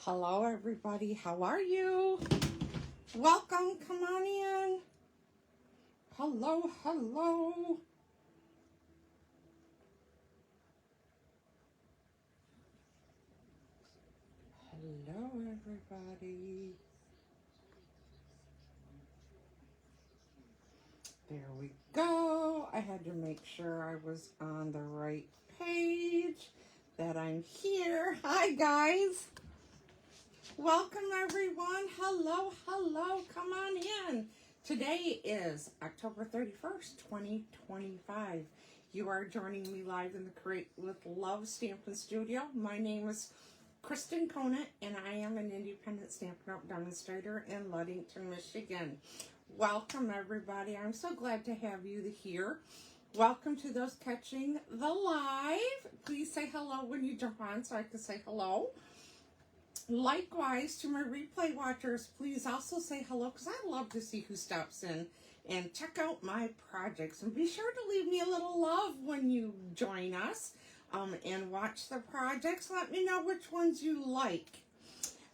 Hello, everybody. How are you? Welcome. Come on in. Hello, hello. Hello, everybody. There we go. I had to make sure I was on the right page, that I'm here. Hi, guys. Welcome, everyone. Hello, hello. Come on in. Today is October 31st, 2025. You are joining me live in the Create with Love Stampin' Studio. My name is Kristen Conant, and I am an independent Stampin' Up! Demonstrator in Ludington, Michigan. Welcome, everybody. I'm so glad to have you here. Welcome to those catching the live. Please say hello when you jump on so I can say hello. Likewise, to my replay watchers, please also say hello, because I love to see who stops in and check out my projects. And be sure to leave me a little love when you join us and watch the projects. Let me know which ones you like.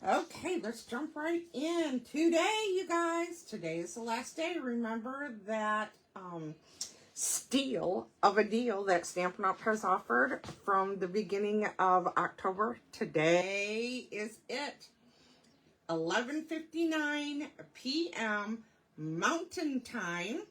Okay, let's jump right in. Today, you guys, today is the last day. Remember that steal of a deal that Stampin' Up! Has offered from the beginning of October. Today is it. 11:59 p.m. Mountain Time.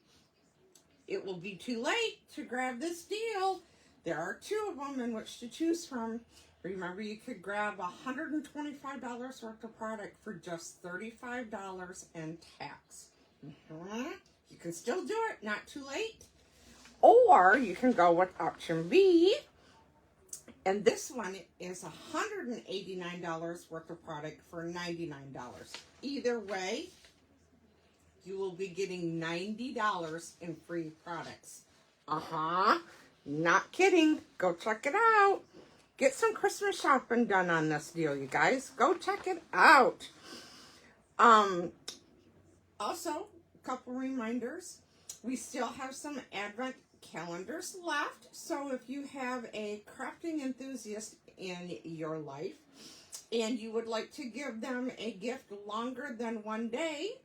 It will be too late to grab this deal. There are two of them in which to choose from. Remember, you could grab $125 worth of product for just $35 and tax. You can still do it, not too late. Or you can go with option B, and this one is $189 worth of product for $99. Either way, you will be getting $90 in free products. Not kidding. Go check it out. Get some Christmas shopping done on this deal, you guys. Go check it out. Also, a couple reminders. We still have some Advent calendars left, so if you have a crafting enthusiast in your life and you would like to give them a gift longer than one day,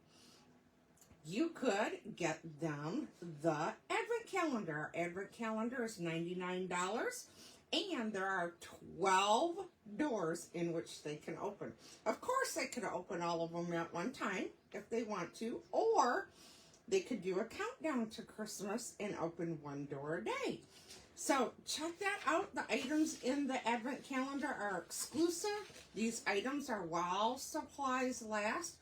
you could get them the Advent calendar. Advent calendar is $99, and there are 12 doors in which they can open. Of course, they could open all of them at one time if they want to, or they could do a countdown to Christmas and open one door a day. So check that out. The items in the Advent calendar are exclusive. These items are while supplies last,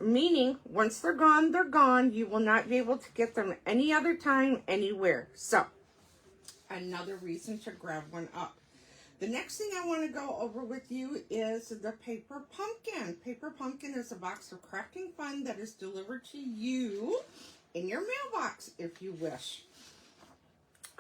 meaning once they're gone, they're gone. You will not be able to get them any other time, anywhere. So another reason to grab one up. The next thing I want to go over with you is the Paper Pumpkin. Paper Pumpkin is a box of crafting fun that is delivered to you in your mailbox if you wish.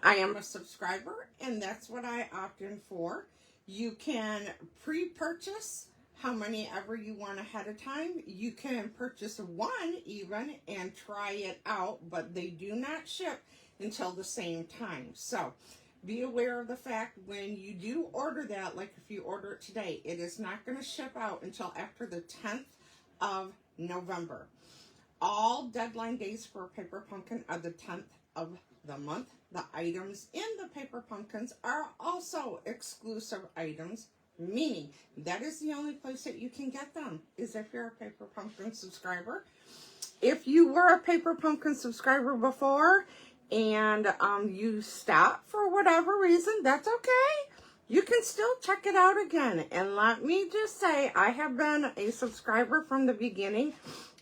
I am a subscriber, and that's what I opt in for. You can pre-purchase how many ever you want ahead of time. You can purchase one even and try it out, but they do not ship until the same time. So be aware of the fact when you do order that, like if you order it today, it is not going to ship out until after the 10th of November. All deadline days for Paper Pumpkin are the 10th of the month. The items in the Paper Pumpkins are also exclusive items, meaning that is the only place that you can get them, is if you're a Paper Pumpkin subscriber. If you were a Paper Pumpkin subscriber before and you stopped for whatever reason, that's okay. You can still check it out again. And let me just say, I have been a subscriber from the beginning,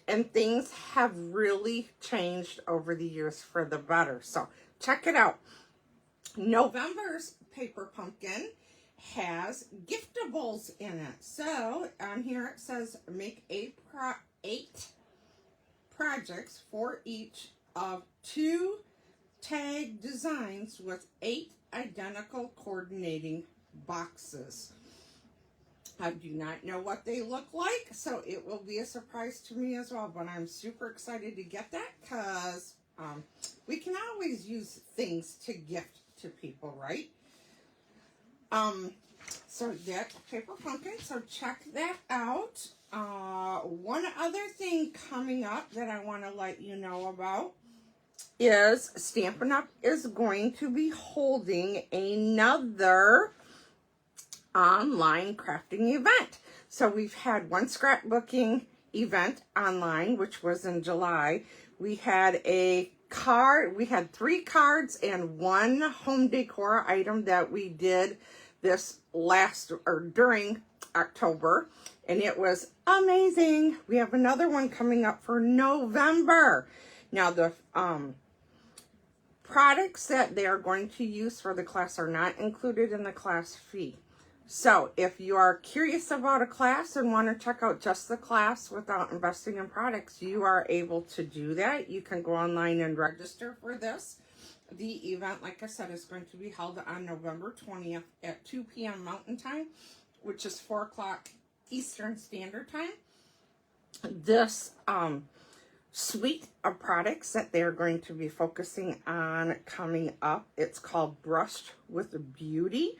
and things have really changed over the years for the better. So check it out. November's Paper Pumpkin has giftables in it. So on here it says make 8 projects for each of 2 tag designs with 8 identical coordinating boxes. I do not know what they look like, so it will be a surprise to me as well, but I'm super excited to get that because we can always use things to gift to people, right? So that's Paper Pumpkin. So check that out. One other thing coming up that I want to let you know about is Stampin' Up! Is going to be holding another online crafting event. So we've had one scrapbooking event online, which was in July. We had we had 3 cards and 1 home decor item that we did this during October, and it was amazing. We have another one coming up for November. Now the products that they are going to use for the class are not included in the class fee. So if you are curious about a class and want to check out just the class without investing in products, you are able to do that. You can go online and register for this. The event, like I said, is going to be held on November 20th at 2 p.m. Mountain Time, which is 4 o'clock Eastern Standard Time. This suite of products that they're going to be focusing on coming up, it's called Brushed with Beauty.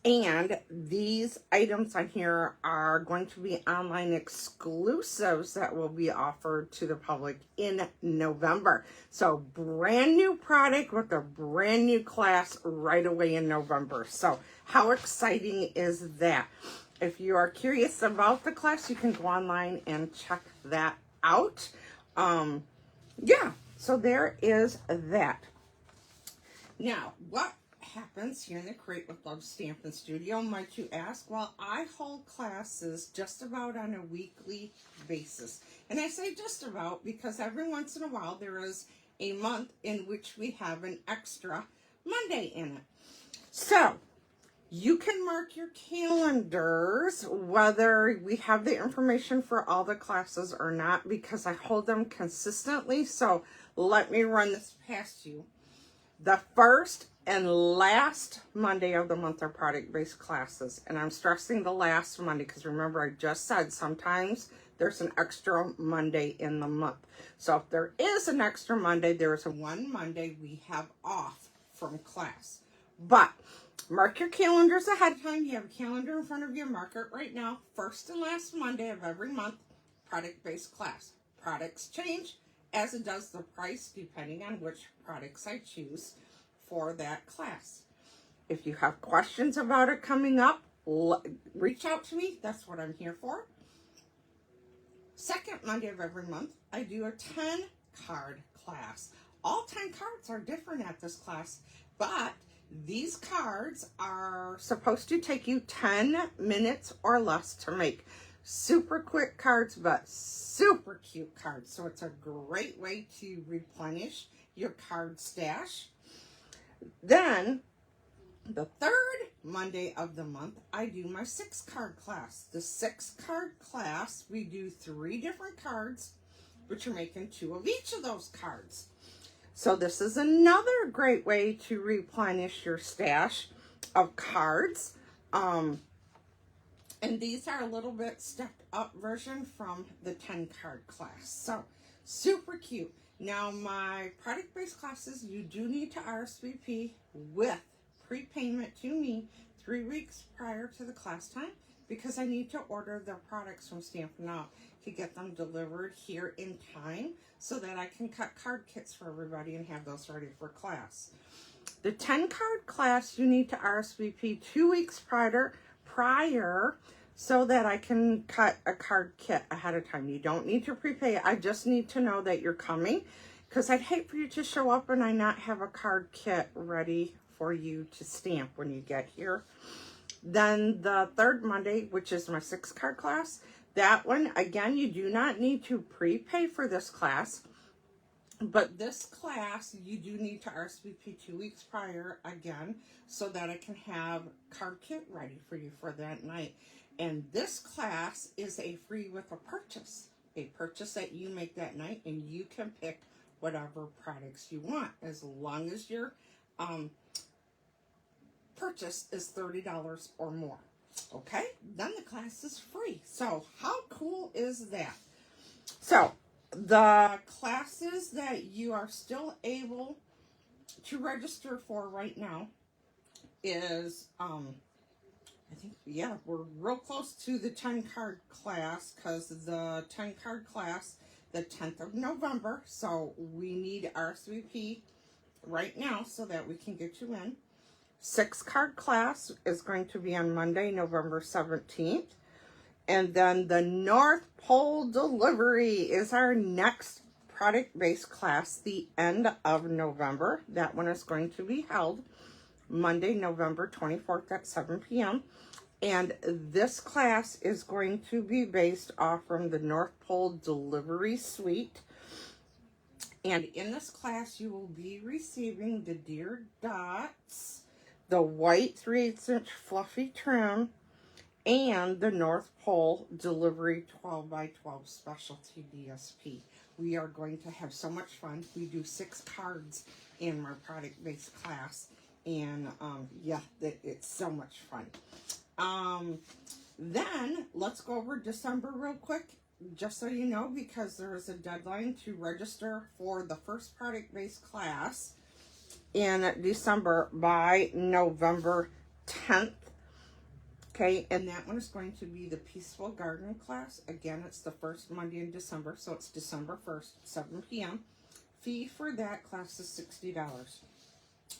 And these items on here are going to be online exclusives that will be offered to the public in November. So brand new product with a brand new class right away in November. So how exciting is that? If you are curious about the class, you can go online and check that out. Yeah, so there is that. Now, what happens here in the Create with Love Stampin' Studio, might you ask? Well, I hold classes just about on a weekly basis. And I say just about because every once in a while there is a month in which we have an extra Monday in it. So you can mark your calendars whether we have the information for all the classes or not, because I hold them consistently. So let me run this past you. The first and last Monday of the month are product-based classes. And I'm stressing the last Monday because remember I just said sometimes there's an extra Monday in the month. So if there is an extra Monday, there is one Monday we have off from class. But mark your calendars ahead of time. You have a calendar in front of you. Mark it right now. First and last Monday of every month, product-based class. Products change, as it does the price, depending on which products I choose for that class. If you have questions about it coming up, reach out to me. That's what I'm here for. Second Monday of every month, I do a 10-card class. All 10 cards are different at this class, but these cards are supposed to take you 10 minutes or less to make. Super quick cards, but super cute cards. So it's a great way to replenish your card stash. Then, the third Monday of the month, I do my 6-card class. The 6-card class, we do 3 different cards, but you're making 2 of each of those cards. So this is another great way to replenish your stash of cards. And these are a little bit stepped up version from the 10-card class. So super cute. Now my product-based classes, you do need to RSVP with prepayment to me 3 weeks prior to the class time, because I need to order the products from Stampin' Up! To get them delivered here in time so that I can cut card kits for everybody and have those ready for class. The 10-card class, you need to RSVP 2 weeks prior so that I can cut a card kit ahead of time. You don't need to prepay. I just need to know that you're coming, because I'd hate for you to show up and I not have a card kit ready for you to stamp when you get here. Then the third Monday, which is my 6-card class, that one, again, you do not need to prepay for this class, but this class, you do need to RSVP 2 weeks prior again, so that I can have card kit ready for you for that night. And this class is a free with a purchase that you make that night, and you can pick whatever products you want, as long as your purchase is $30 or more. Okay, then the class is free. So how cool is that? So the classes that you are still able to register for right now is I think, yeah, we're real close to the 10 card class, because the 10 card class, the 10th of November, so we need RSVP right now so that we can get you in. 6 card class is going to be on Monday, November 17th. And then the North Pole delivery is our next product-based class, the end of November. That one is going to be held Monday, November 24th at 7 p.m. And this class is going to be based off from the North Pole Delivery Suite. And in this class, you will be receiving the Deer Dots, the white 3/8" fluffy trim, and the North Pole Delivery 12x12 Specialty DSP. We are going to have so much fun. We do 6 cards in our product-based class. And yeah, it's so much fun. Then let's go over December real quick, just so you know, because there is a deadline to register for the first product-based class in December by November 10th. Okay, and that one is going to be the Peaceful Garden class. Again, it's the first Monday in December, so it's December 1st, 7 p.m. Fee for that class is $60.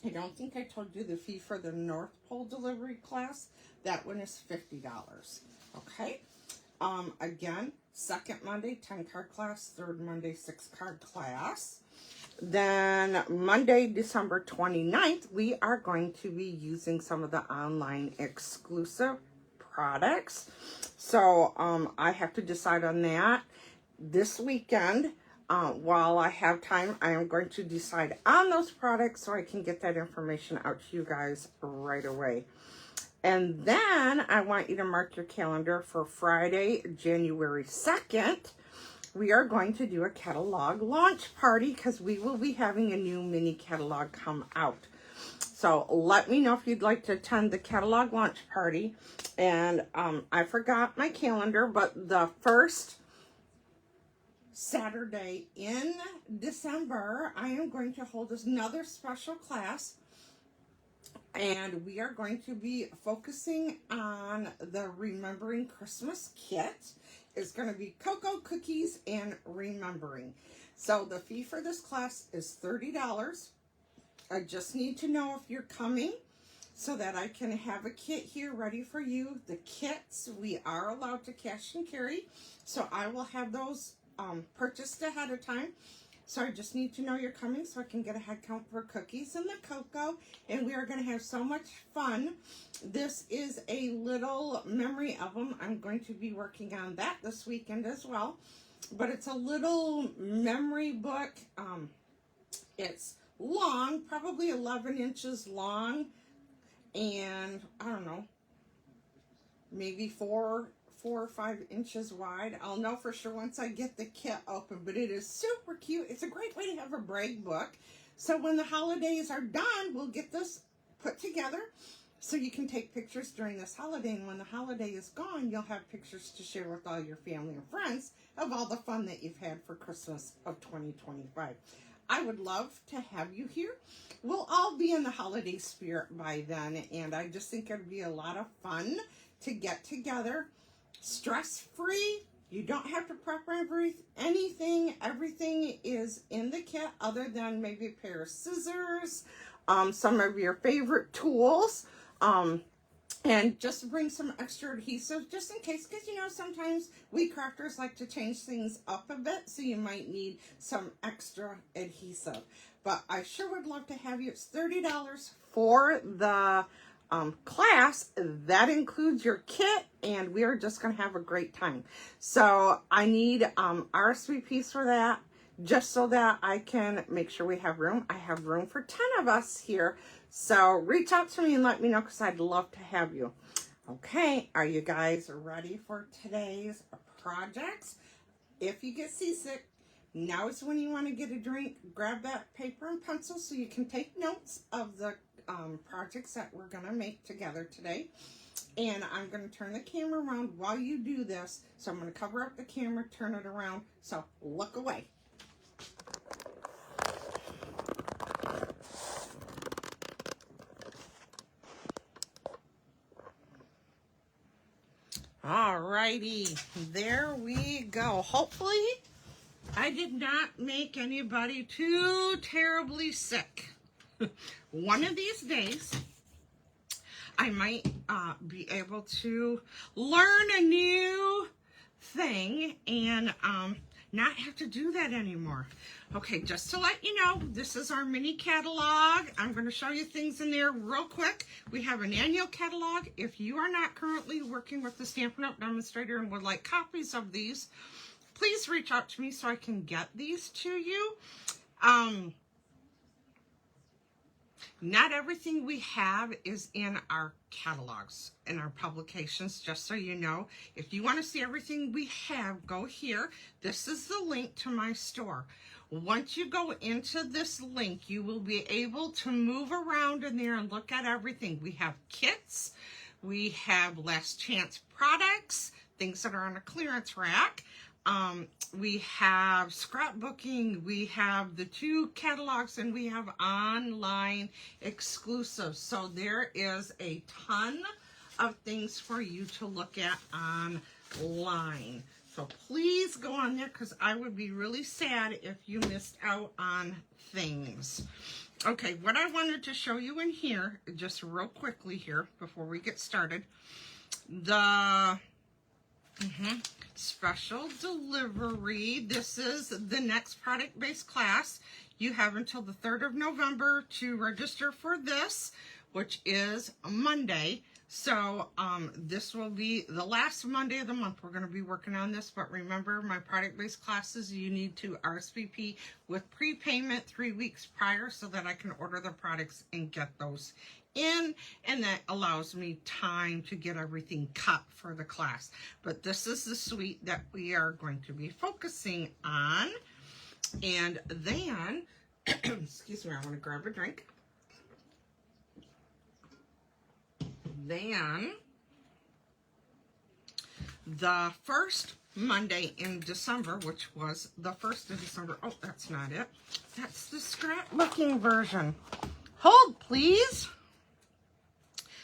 I don't think I told you the fee for the North Pole delivery class. That one is $50. Okay. Again, second Monday, 10 card class. Third Monday, 6 card class. Then Monday, December 29th, we are going to be using some of the online exclusive products. So I have to decide on that this weekend. While I have time, I am going to decide on those products so I can get that information out to you guys right away. And then I want you to mark your calendar for Friday, January 2nd. We are going to do a catalog launch party because we will be having a new mini catalog come out. So let me know if you'd like to attend the catalog launch party. And I forgot my calendar, but the first Saturday in December, I am going to hold another special class, and we are going to be focusing on the Remembering Christmas kit. It's going to be cocoa, cookies, and remembering. So the fee for this class is $30. I just need to know if you're coming so that I can have a kit here ready for you. The kits, we are allowed to cash and carry, so I will have those purchased ahead of time. So I just need to know you're coming so I can get a head count for cookies and the cocoa. And we are going to have so much fun. This is a little memory of them. I'm going to be working on that this weekend as well. But it's a little memory book. It's long, probably 11 inches long. And I don't know, maybe 4 or 5 inches wide. I'll know for sure once I get the kit open, but it is super cute. It's a great way to have a brag book. So when the holidays are done, we'll get this put together so you can take pictures during this holiday. And when the holiday is gone, you'll have pictures to share with all your family and friends of all the fun that you've had for Christmas of 2025. I would love to have you here. We'll all be in the holiday spirit by then, and I just think it'd be a lot of fun to get together. Stress-free. You don't have to prep anything. Everything is in the kit other than maybe a pair of scissors, some of your favorite tools, and just bring some extra adhesive just in case, because you know sometimes we crafters like to change things up a bit, so you might need some extra adhesive. But I sure would love to have you. It's $30 for the class. That includes your kit, and we are just going to have a great time. So I need RSVPs for that, just so that I can make sure we have room. I have room for 10 of us here. So reach out to me and let me know, because I'd love to have you. Okay, are you guys ready for today's projects? If you get seasick, now is when you want to get a drink. Grab that paper and pencil so you can take notes of the projects that we're going to make together today. And I'm going to turn the camera around while you do this. So I'm going to cover up the camera, turn it around. So look away. Alrighty, there we go. Hopefully, I did not make anybody too terribly sick. One of these days, I might be able to learn a new thing and not have to do that anymore. Okay, just to let you know, this is our mini catalog. I'm going to show you things in there real quick. We have an annual catalog. If you are not currently working with the Stampin' Up! Demonstrator and would like copies of these, please reach out to me so I can get these to you. Not everything we have is in our catalogs, in our publications, just so you know. If you want to see everything we have, go here. This is the link to my store. Once you go into this link, you will be able to move around in there and look at everything. We have kits, we have last chance products, things that are on a clearance rack. We have scrapbooking, we have the 2 catalogs, and we have online exclusives. So there is a ton of things for you to look at online. So please go on there, because I would be really sad if you missed out on things. Okay, what I wanted to show you in here, just real quickly here before we get started, the special delivery. This is the next product-based class. You have until the 3rd of November to register for this, which is Monday. So this will be the last Monday of the month. We're going to be working on this, but remember, my product-based classes, you need to RSVP with prepayment 3 weeks prior so that I can order the products and get those in, and that allows me time to get everything cut for the class. But this is the suite that we are going to be focusing on. And then, excuse me, I want to grab a drink. Then, the first Monday in December, which was the 1st of December. Oh, that's not it. That's the scrapbooking version. Hold, please.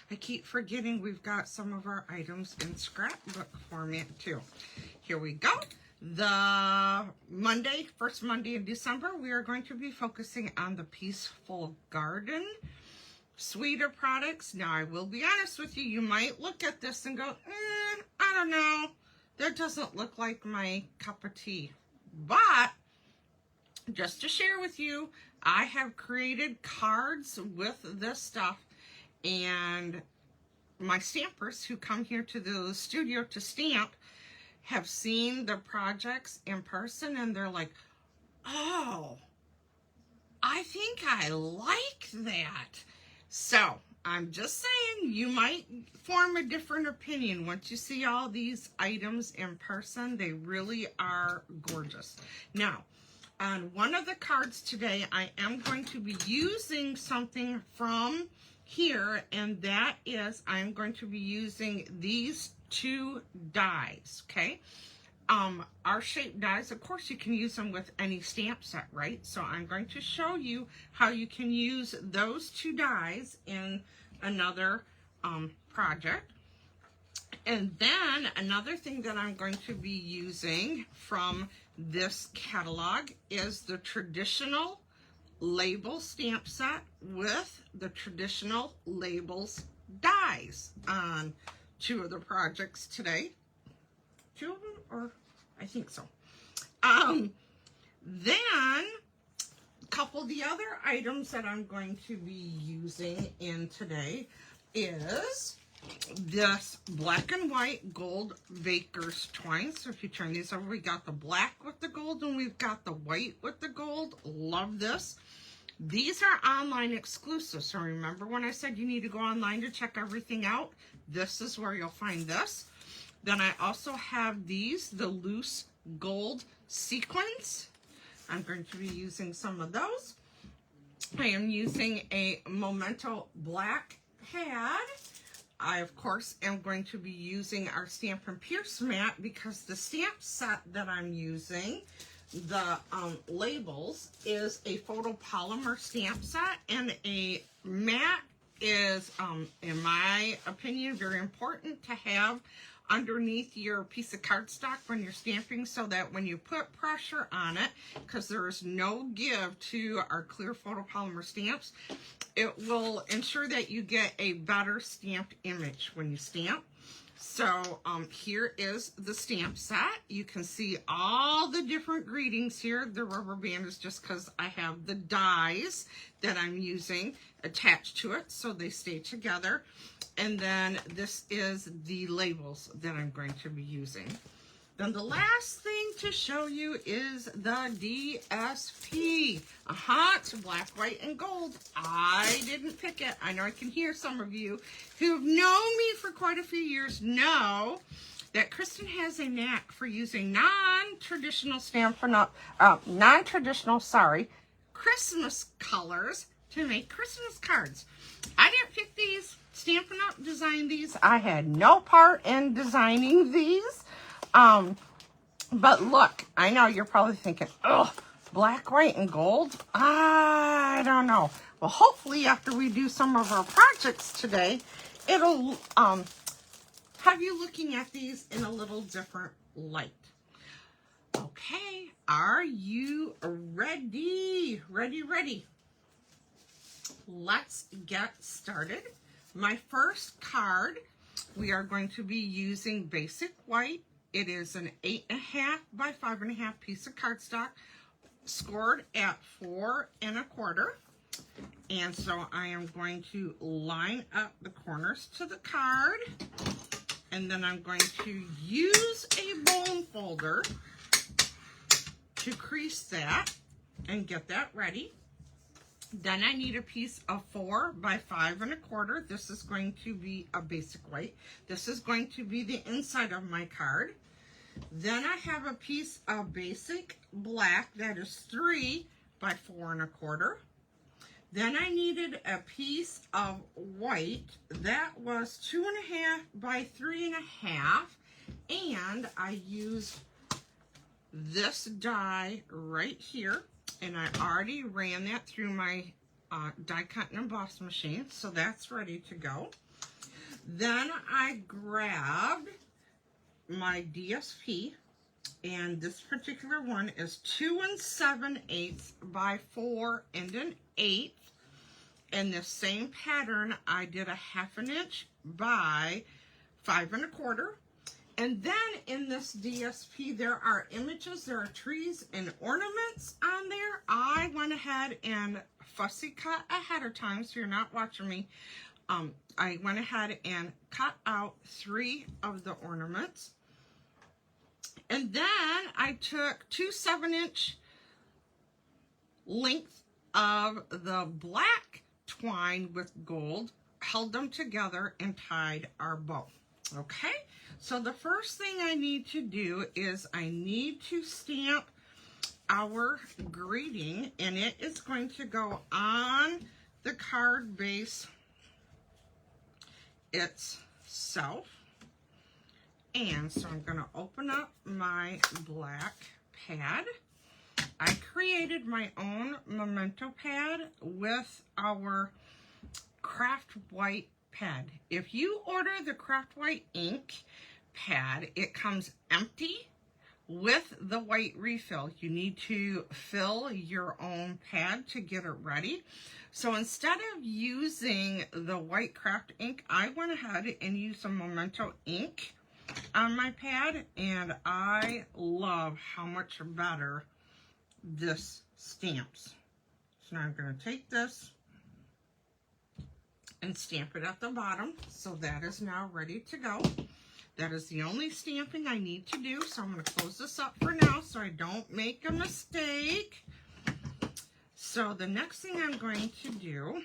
I keep forgetting we've got some of our items in scrapbook format too. Here we go. The Monday, first Monday in December, we are going to be focusing on the Peaceful Garden suite of products. Now, I will be honest with you, you might look at this and go, I don't know, that doesn't look like my cup of tea. But, just to share with you, I have created cards with this stuff, and my stampers who come here to the studio to stamp have seen the projects in person, and they're like, oh, I think I like that. So, I'm just saying, you might form a different opinion once you see all these items in person. They really are gorgeous. Now, on one of the cards today, I am going to be using something from here, and that is, I'm going to be using these 2 dies, okay? R-shaped dies, of course you can use them with any stamp set, right? So I'm going to show you how you can use those 2 dies in another project. And then another thing that I'm going to be using from this catalog is the traditional label stamp set with the traditional labels dies on 2 of the projects today. 2 of them, or I think so. Then a couple of the other items that I'm going to be using in today is this black and white gold baker's twine. So if you turn these over, we got the black with the gold and we've got the white with the gold. Love this. These are online exclusives. So remember when I said you need to go online to check everything out? This is where you'll find this. Then I also have these, the loose gold sequins. I'm going to be using some of those. I am using a Memento black pad. I, of course, am going to be using our Stampin' Pierce mat because the stamp set that I'm using, the labels, is a photopolymer stamp set, and a mat is, in my opinion, very important to have underneath your piece of cardstock when you're stamping, so that when you put pressure on it, because there is no give to our clear photopolymer stamps, it will ensure that you get a better stamped image when you stamp. So here is the stamp set. You can see all the different greetings here. The rubber band is just because I have the dies that I'm using attached to it, so they stay together. And then this is the labels that I'm going to be using. Then the last thing to show you is the DSP. It's black, white, and gold. I didn't pick it. I know I can hear some of you who've known me for quite a few years know that Kristen has a knack for using non-traditional Christmas colors to make Christmas cards. I didn't pick these, Stampin' Up! Designed these. I had no part in designing these. But look, I know you're probably thinking, oh, black, white, and gold? I don't know. Well, hopefully after we do some of our projects today, it'll have you looking at these in a little different light. Okay, are you ready? Ready? Let's get started. My first card, we are going to be using basic white. It is an 8.5 by 5.5 piece of cardstock, scored at 4 1/4. And so I am going to line up the corners to the card, and then I'm going to use a bone folder to crease that and get that ready. Then I need a piece of 4 by 5 1/4. This is going to be a basic white. This is going to be the inside of my card. Then I have a piece of basic black that is 3 by 4 1/4. Then I needed a piece of white that was 2.5 by 3.5, and I used this die right here, and I already ran that through my die cut and emboss machine, so that's ready to go. Then I grabbed my DSP, and this particular one is 2 7/8 by 4 1/8. In the same pattern, I did a 1/2 inch by 5 1/4. And then in this DSP, there are images, there are trees and ornaments on there. I went ahead and fussy cut ahead of time, so you're not watching me. I went ahead and cut out 3 of the ornaments. And then I took 2 7-inch lengths of the black twine with gold, held them together, and tied our bow. Okay, so the first thing I need to do is I need to stamp our greeting, and it is going to go on the card base itself. And so I'm going to open up my black pad. I created my own memento pad with our Craft White pad. If you order the Craft White ink pad, it comes empty with the white refill. You need to fill your own pad to get it ready. So instead of using the white craft ink, I went ahead and used some memento ink on my pad, and I love how much better this stamps. So now I'm going to take this and stamp it at the bottom. So that is now ready to go. That is the only stamping I need to do. So I'm going to close this up for now so I don't make a mistake. So the next thing I'm going to do,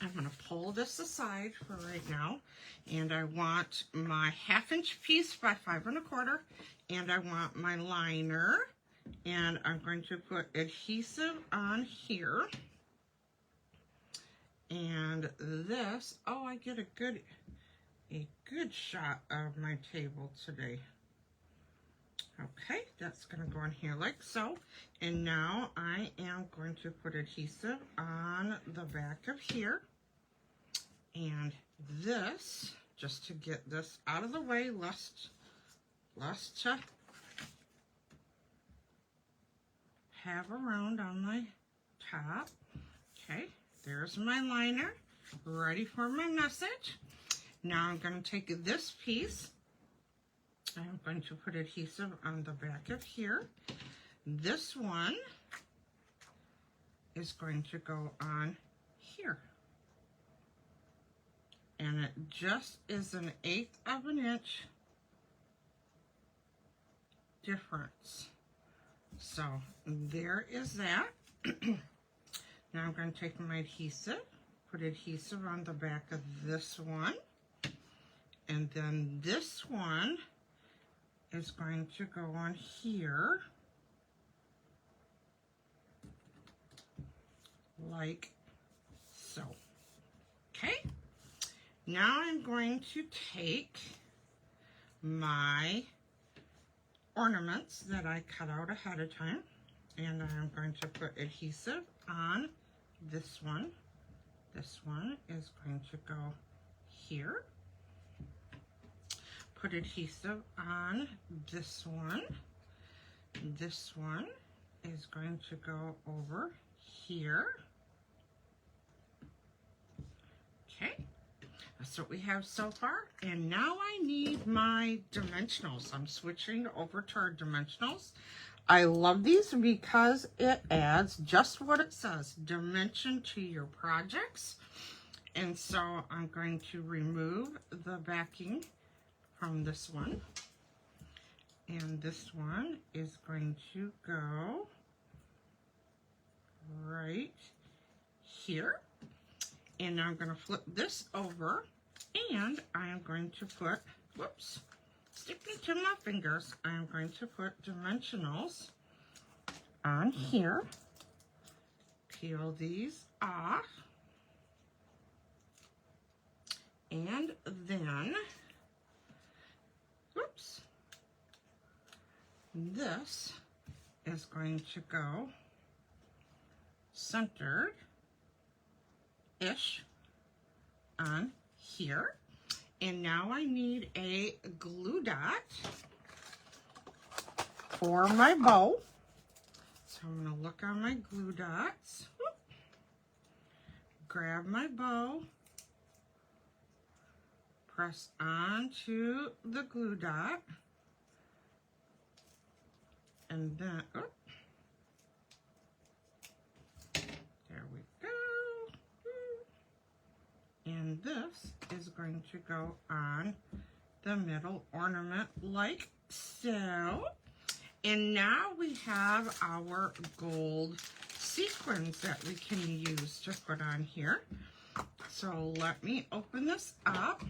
I'm going to pull this aside for right now. And I want my 1/2 inch piece by 5 1/4. And I want my liner. And I'm going to put adhesive on here. And this, oh, I get a good shot of my table today. Okay, that's going to go in here like so. And now I am going to put adhesive on the back of here. And this just to get this out of the way, lest to have around on my top. Okay, there's my liner, ready for my message. Now I'm going to take this piece, I'm going to put adhesive on the back of here. This one is going to go on here. And it just is 1/8 of an inch difference. So there is that. Now I'm going to take my adhesive, put adhesive on the back of this one, and then this one is going to go on here, like so. Okay, now I'm going to take my ornaments that I cut out ahead of time, and I'm going to put adhesive on this one. This one is going to go here. Put adhesive on this one. This one is going to go over here. Okay, that's what we have so far. And now I need my dimensionals. I'm switching over to our dimensionals. I love these because it adds just what it says, dimension to your projects. And so I'm going to remove the backing from this one. And this one is going to go right here. And now I'm going to flip this over, and I am going to put, whoops, sticking to my fingers, I'm going to put dimensionals on here. Peel these off. And then, whoops, this is going to go centered-ish on here. And now I need a glue dot for my bow. So I'm going to look on my glue dots, whoop, grab my bow, press onto the glue dot, and then, oh, there we go. And this is going to go on the middle ornament like so. And now we have our gold sequins that we can use to put on here. So let me open this up.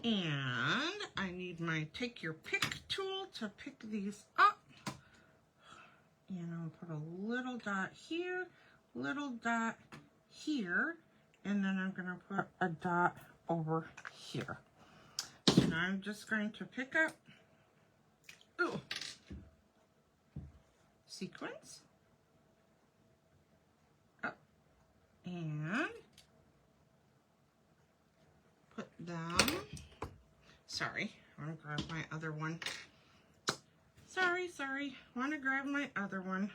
And I need my take your pick tool to pick these up. And I'll put a little dot here, little dot here, and then I'm going to put a dot over here. So now I'm just going to pick up sequins up and put them, sorry, I want to grab my other one. Sorry, want to grab my other one.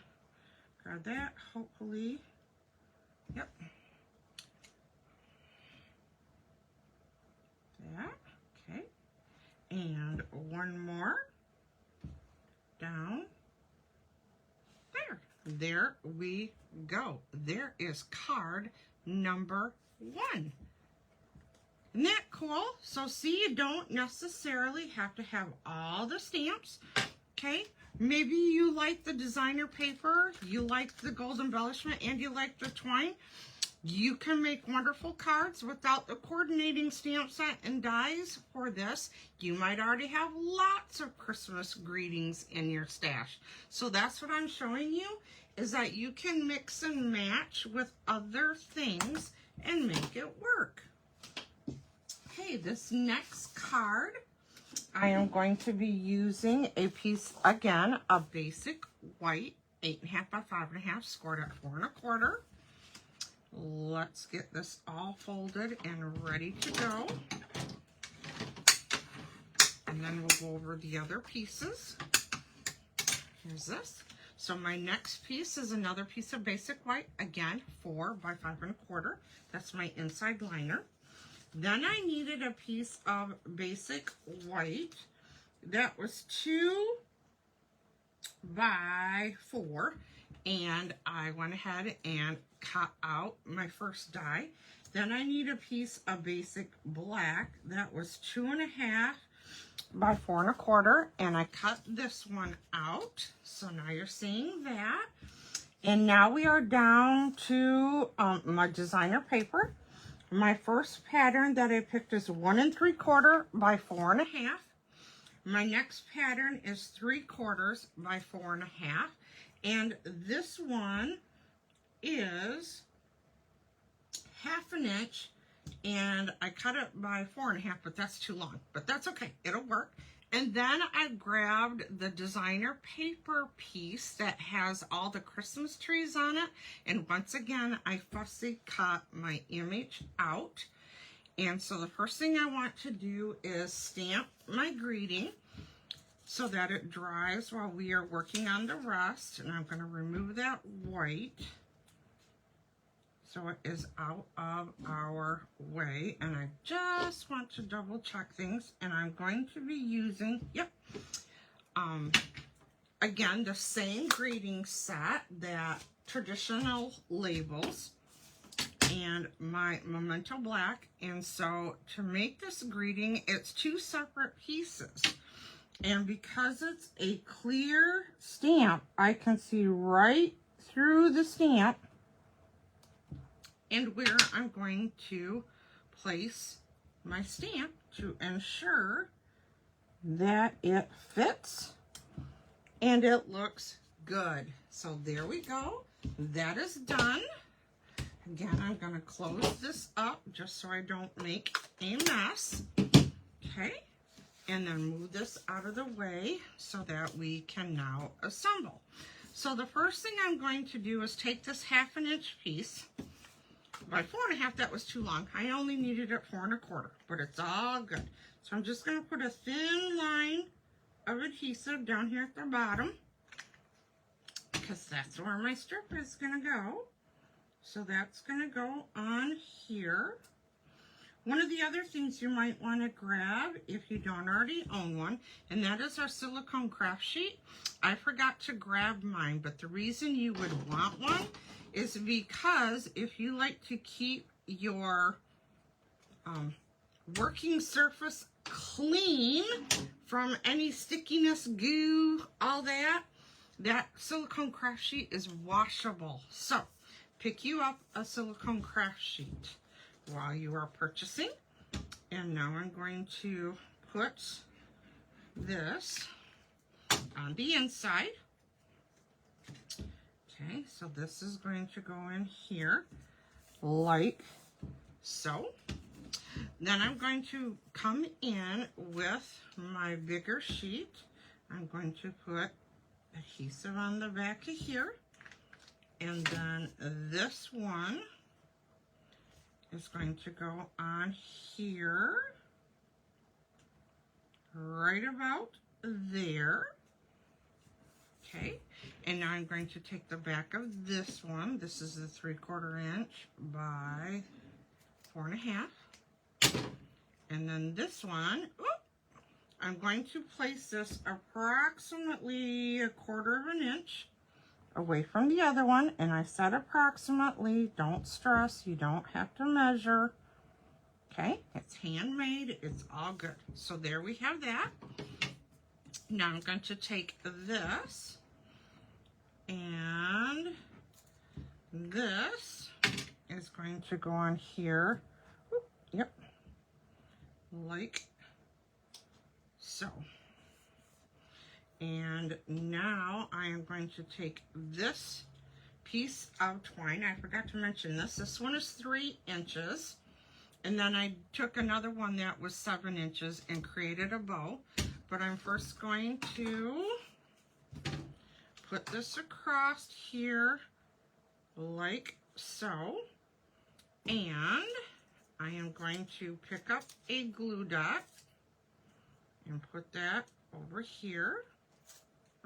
Grab that, hopefully. Yep. That, okay. And one more down there. There we go. There is card number 1. Isn't that cool? So see, you don't necessarily have to have all the stamps. Okay, maybe you like the designer paper, you like the gold embellishment, and you like the twine. You can make wonderful cards without the coordinating stamp set and dies for this. You might already have lots of Christmas greetings in your stash. So that's what I'm showing you, is that you can mix and match with other things and make it work. Okay, this next card, I am going to be using a piece, again, of basic white 8.5 by 5.5, scored at 4 1/4. let's get this all folded and ready to go. And then we'll go over the other pieces. Here's this. So my next piece is another piece of basic white, again, 4 by 5 1/4. That's my inside liner. Then I needed a piece of basic white that was 2 by 4, and I went ahead and cut out my first die. Then I need a piece of basic black that was 2 1/2 by 4 1/4, and I cut this one out. So now you're seeing that. And now we are down to my designer paper. My first pattern that I picked is 1 3/4 by 4 1/2. My next pattern is 3/4 by 4 1/2. And this one is 1/2 inch, and I cut it by 4 1/2, but that's too long, but that's okay, it'll work. And then I grabbed the designer paper piece that has all the Christmas trees on it, and once again I fussy cut my image out. And so the first thing I want to do is stamp my greeting so that it dries while we are working on the rest. And I'm going to remove that white so it is out of our way. And I just want to double check things, and I'm going to be using, again, the same greeting set, that traditional labels and my Memento Black. And so to make this greeting, it's 2 separate pieces. And because it's a clear stamp, I can see right through the stamp and where I'm going to place my stamp to ensure that it fits and it looks good. So there we go. That is done. Again, I'm going to close this up just so I don't make a mess. Okay. And then move this out of the way so that we can now assemble. So the first thing I'm going to do is take this 1/2 inch piece by 4 1/2. That was too long. I only needed it 4 1/4, but it's all good. So I'm just going to put a thin line of adhesive down here at the bottom, because that's where my strip is going to go. So that's going to go on here. One of the other things you might want to grab, if you don't already own one, and that is our silicone craft sheet. I forgot to grab mine, but the reason you would want one is because if you like to keep your working surface clean from any stickiness, goo, all that, that silicone craft sheet is washable. So pick you up a silicone craft sheet while you are purchasing. And now I'm going to put this on the inside. Okay, so this is going to go in here like so. Then I'm going to come in with my bigger sheet. I'm going to put adhesive on the back of here. And then this one is going to go on here, right about there. Okay, and now I'm going to take the back of this one. This is the 3/4 inch by 4 1/2. And then this one, I'm going to place this approximately 1/4 inch away from the other one. And I said approximately, don't stress, you don't have to measure. Okay, it's handmade, it's all good. So there we have that. Now I'm going to take this, and this is going to go on here. Yep, like so. And now I am going to take this piece of twine. I forgot to mention this. This one is 3 inches. And then I took another one that was 7 inches and created a bow. But I'm first going to put this across here like so. And I am going to pick up a glue dot and put that over here.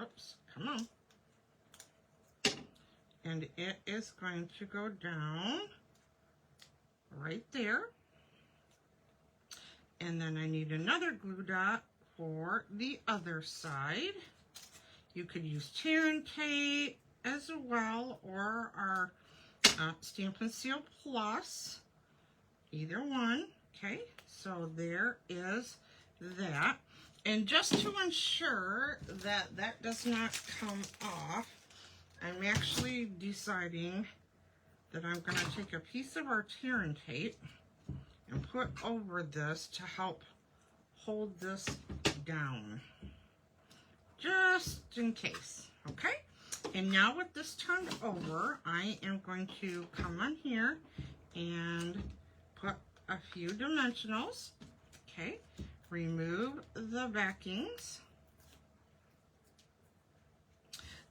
Oops, come on. And it is going to go down right there. And then I need another glue dot for the other side. You could use Tear & Tape as well, or our Stampin' Seal Plus, either one. Okay, so there is that. And just to ensure that that does not come off, I'm actually deciding that I'm going to take a piece of our Tear & Tape and put over this to help hold this down, just in case, okay? And now with this turned over, I am going to come on here and put a few dimensionals, okay? Remove the backings.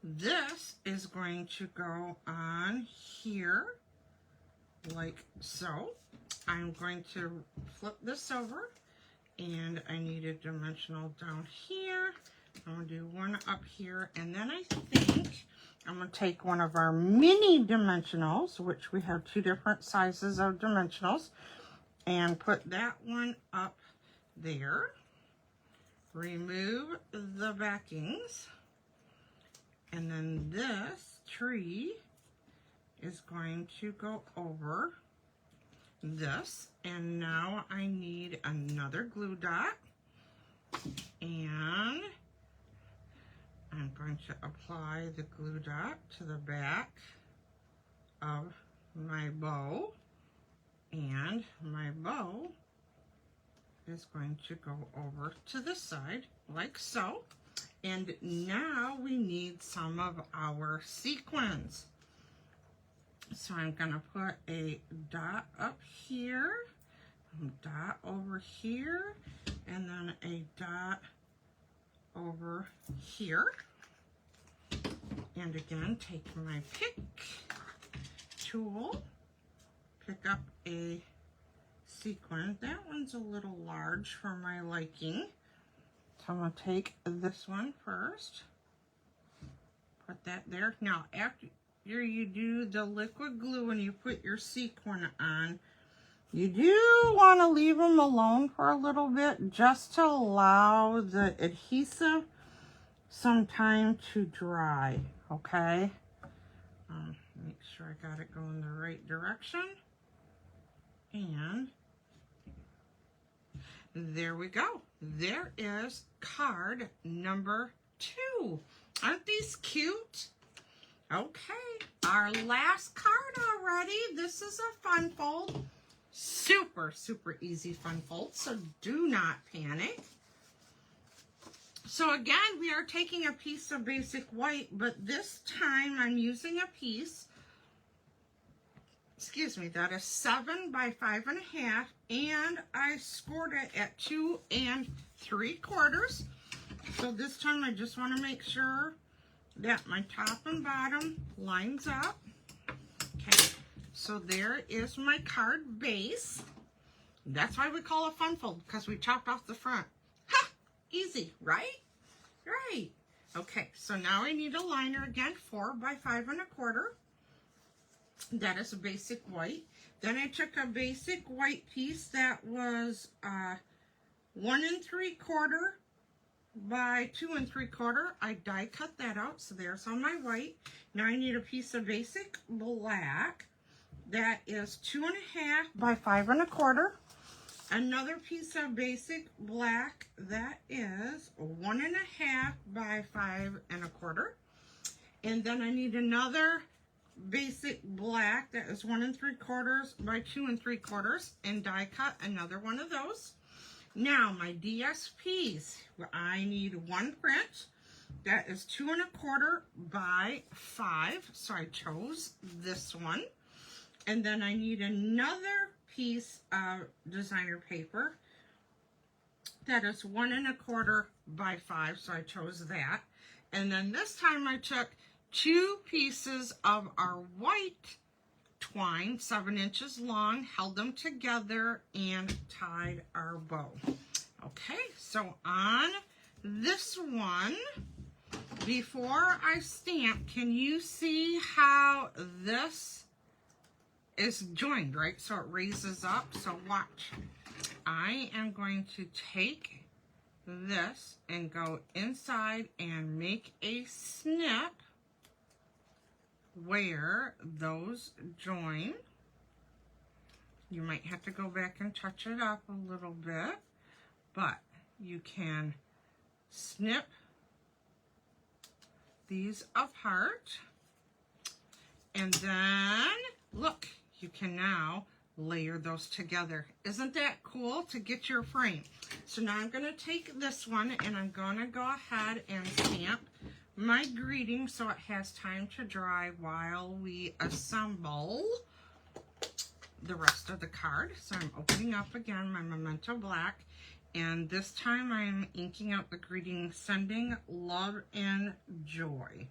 This is going to go on here like so. I'm going to flip this over, and I need a dimensional down here. I'm going to do one up here, and then I think I'm going to take one of our mini dimensionals, which we have two different sizes of dimensionals, and put that one up there. Remove the backings, and then this tree is going to go over this, and now I need another glue dot, and I'm going to apply the glue dot to the back of my bow, and my bow is going to go over to this side like so. And now we need some of our sequins. So I'm going to put a dot up here, a dot over here, and then a dot over here. And again, take my pick tool, pick up a sequin. That one's a little large for my liking. So I'm going to take this one first, put that there. Now, after you do the liquid glue and you put your sequin on, you do want to leave them alone for a little bit just to allow the adhesive some time to dry, okay? Make sure I got it going the right direction. And there we go. There is card number 2. Aren't these cute? Okay, our last card already. This is a fun fold. Super, super easy fun fold, so do not panic. So again, we are taking a piece of basic white, but this time I'm using a piece, excuse me, that is 7 by 5.5, and I scored it at 2 3/4. So this time I just want to make sure that my top and bottom lines up. Okay, so there is my card base. That's why we call it fun fold, because we chopped off the front. Ha! Easy, right? Right. Okay, so now I need a liner again, 4 by 5.25. That is a basic white. Then I took a basic white piece that was 1 3/4 by 2 3/4. I die cut that out, so there's on my white. Now I need a piece of basic black that is 2.5 by 5.25. Another piece of basic black that is 1.5 by 5.25. And then I need another basic black that is 1 3/4 by 2 3/4, and die cut another one of those. Now my DSPs, I need one print that is 2 1/4 by 5, so I chose this one. And then I need another piece of designer paper that is 1 1/4 by 5, so I chose that. And then this time I took 2 pieces of our white twine, 7 inches long, held them together, and tied our bow. Okay, so on this one, before I stamp, can you see how this is joined, right? So it raises up. So watch. I am going to take this and go inside and make a snip where those join. You might have to go back and touch it up a little bit, but you can snip these apart, and then look, you can now layer those together. Isn't that cool to get your frame? So now I'm going to take this one and I'm going to go ahead and stamp my greeting so it has time to dry while we assemble the rest of the card. So I'm opening up again my Memento Black, and this time I'm inking out the greeting, sending love and joy.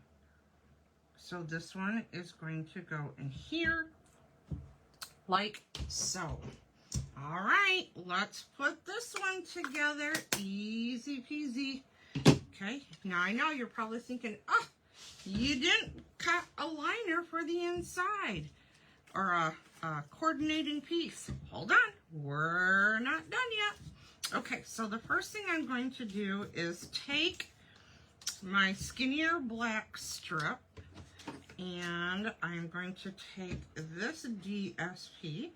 So this one is going to go in here like so. All right, let's put this one together. Easy peasy. Okay, now I know you're probably thinking, oh, you didn't cut a liner for the inside or a coordinating piece. Hold on, we're not done yet. Okay, so the first thing I'm going to do is take my skinnier black strip, and I'm going to take this DSP.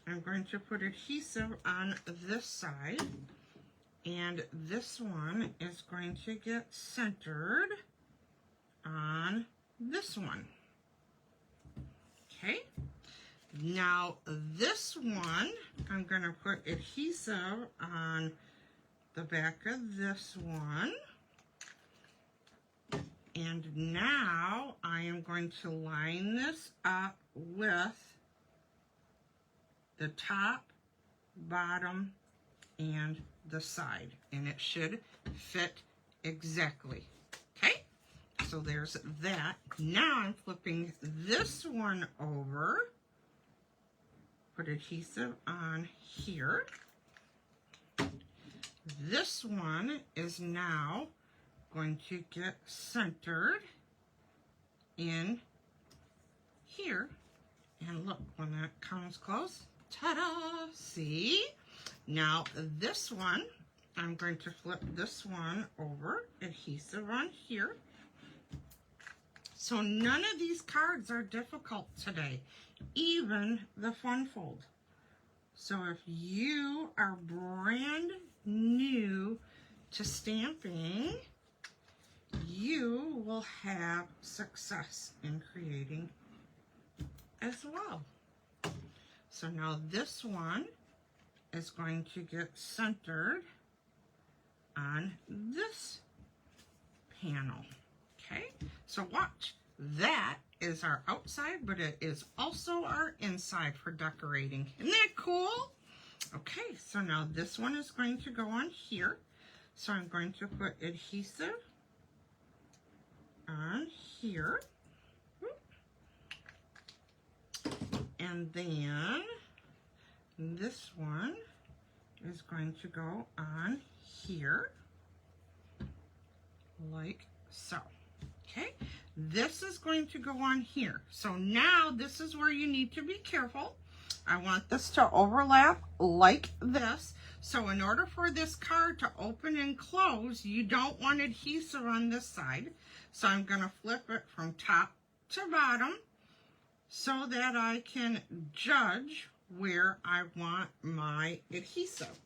I'm going to put adhesive on this side, and this one is going to get centered on this one. Okay, now this one, I'm going to put adhesive on the back of this one. And now I am going to line this up with the top, bottom, and the side. And it should fit exactly. Okay, so there's that. Now I'm flipping this one over. Put adhesive on here. This one is now going to get centered in here, and look, when that comes close, ta-da, see? Now this one, I'm going to flip this one over, adhesive on here. So none of these cards are difficult today, even the fun fold. So if you are brand new to stamping, you will have success in creating as well. So now this one is going to get centered on this panel. Okay, so watch. That is our outside, but it is also our inside for decorating. Isn't that cool? Okay, so now this one is going to go on here. So I'm going to put adhesive on here, and then this one is going to go on here like so. Okay, this is going to go on here. So now this is where you need to be careful. I want this to overlap like this. So in order for this card to open and close, you don't want adhesive on this side. So I'm going to flip it from top to bottom so that I can judge where I want my adhesive.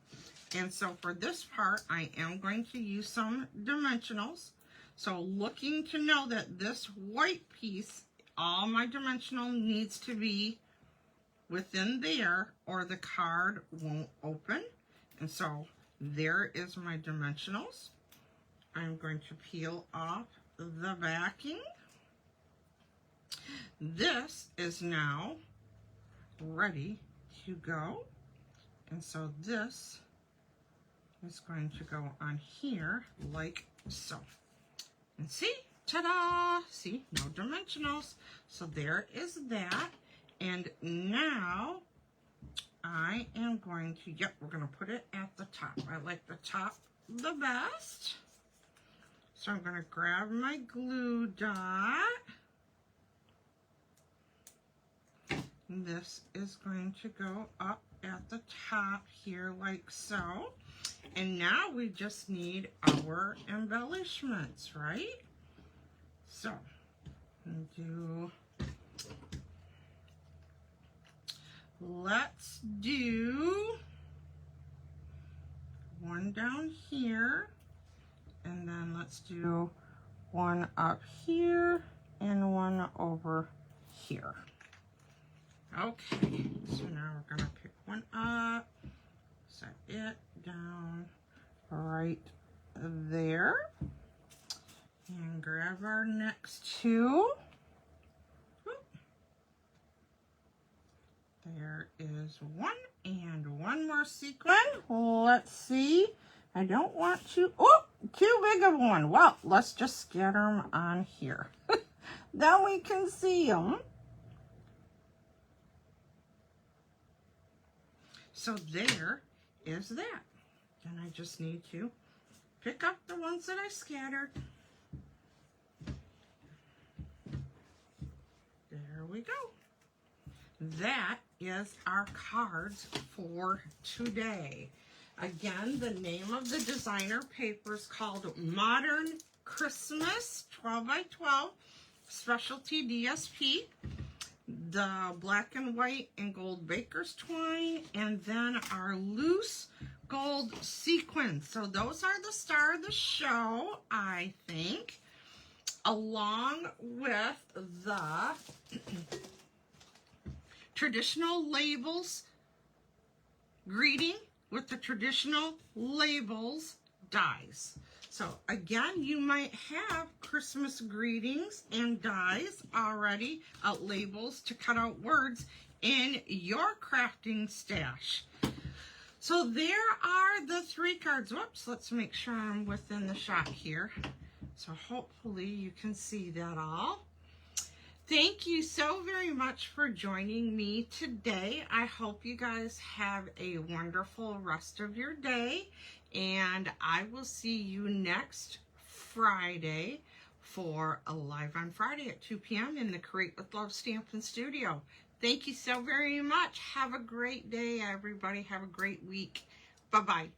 And so for this part, I am going to use some dimensionals. So looking to know that this white piece, all my dimensional needs to be within there or the card won't open. And so there is my dimensionals. I'm going to peel off the backing. This is now ready to go. And so this is going to go on here like so. And see, ta-da! See, no dimensionals. So there is that. And now I am going to, we're going to put it at the top. I like the top the best. So I'm going to grab my glue dot. This is going to go up at the top here like so. And now we just need our embellishments, right? So, let's do one down here, and then let's do one up here and one over here. Okay, so now we're gonna pick one up, set it down right there, and grab our next two. There is one, and one more sequin. Let's see. I don't want to, oh, too big of one. Well, let's just scatter them on here. Then we can see them. So there is that. And I just need to pick up the ones that I scattered. There we go. That is our cards for today. Again, the name of the designer paper is called Modern Christmas 12 by 12 Specialty DSP. The black and white and gold baker's twine, and then our loose gold sequins. So those are the star of the show, I think, along with the traditional labels greeting with the traditional labels dies. So again, you might have Christmas greetings and dies already, labels to cut out words in your crafting stash. So there are the three cards. Whoops, let's make sure I'm within the shot here. So hopefully you can see that all. Thank you so very much for joining me today. I hope you guys have a wonderful rest of your day, and I will see you next Friday for a Live on Friday at 2 p.m. in the Create with Love Stampin' Studio. Thank you so very much. Have a great day, everybody. Have a great week. Bye-bye.